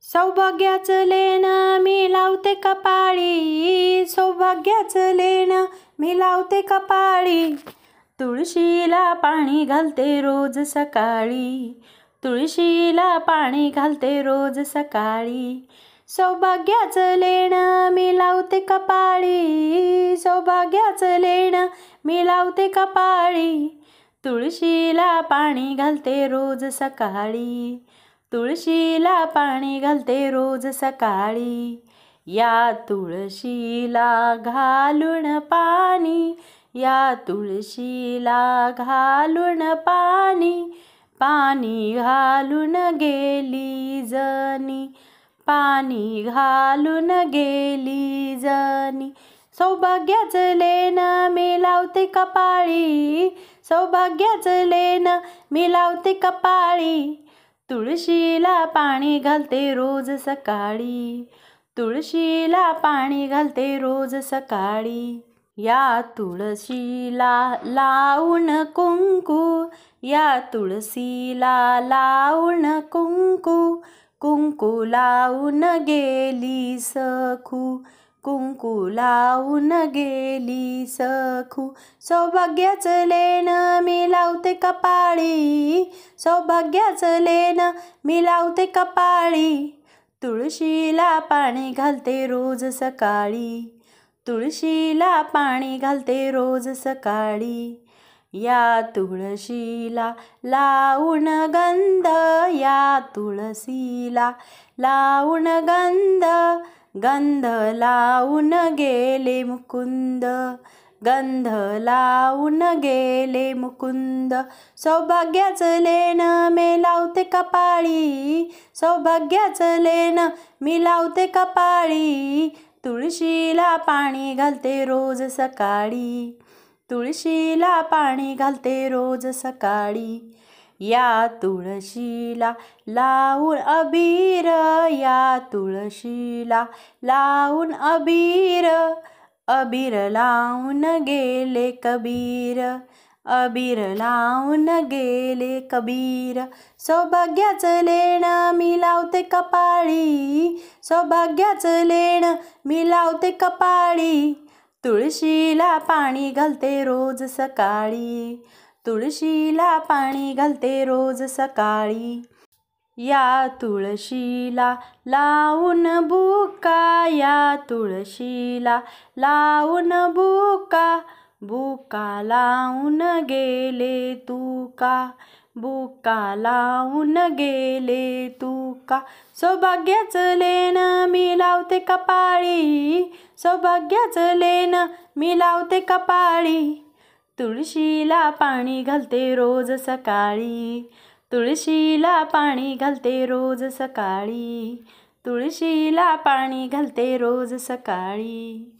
सौभाग्याचं लेणं मी लावते कपाळी, सौभाग्याचं लेणं मी लावते कपाळी. तुळशीला पाणी घालते रोज सकाळी, तुळशीला पाणी घालते रोज सकाळी. सौभाग्याचं लेणं मी लावते कपाळी, सौभाग्याचं लेणं मी लावते कपाळी. तुळशीला पाणी घालते रोज सकाळी, तुळशीला पाणी घालते रोज सकाळी. या तुळशीला घालून पाणी, या तुळशीला घालून पाणी, पाणी घालून गेली जनी, पाणी घालून गेली जनी. सौभाग्याचं लेणं मी लावते कपाळी, सौभाग्याचं लेणं मी लावते कपाळी. तुळशीला पाणी घालते रोज सकाळी, तुळशीला पाणी घालते रोज सकाळी. या तुळशीला लावून कुंकू, या तुळशीला लावून कुंकू, कुंकू लावून गेली सखू, कुंकू लावून गेली सखू. सौभाग्याचं लेणं मी लावते कपाळी, सौभाग्याचं लेणं मी लावते कपाळी. तुळशीला पाणी घालते रोज सकाळी, तुळशीला पाणी घालते रोज सकाळी. या तुळशीला लावून गंध, या तुळशीला लावून गंध, गंध लावून गेले मुकुंद, गंध लावून गेले मुकुंद. सौभाग्याचं लेणं मी लावते कपाळी, सौभाग्याचं लेणं मी लावते कपाळी. तुळशीला पाणी घालते रोज सकाळी, तुळशीला पाणी घालते रोज सकाळी. या तुळशीला लावून अबीर, या तुळशीला लावून अबीर, अबीर लावून गेले कबीर, अबीर लावून गेले कबीर. सौभाग्याचं लेणं मी लावते कपाळी, सौभाग्याचं लेणं मी लावते कपाळी. तुळशीला पाणी घालते रोज सकाळी, तुळशीला पाणी घालते रोज सकाळी. या तुळशीला लावून बुका, या तुळशीला लावून बुका, बुका लावून गेले तुका, बुका लावून गेले तुका. सौभाग्याचं लेणं मी लावते कपाळी, सौभाग्याचं लेणं मी लावते कपाळी. तुळशीला पाणी घालते रोज सकाळी, तुळशीला पाणी घालते रोज सकाळी, तुळशीला पाणी घालते रोज सकाळी.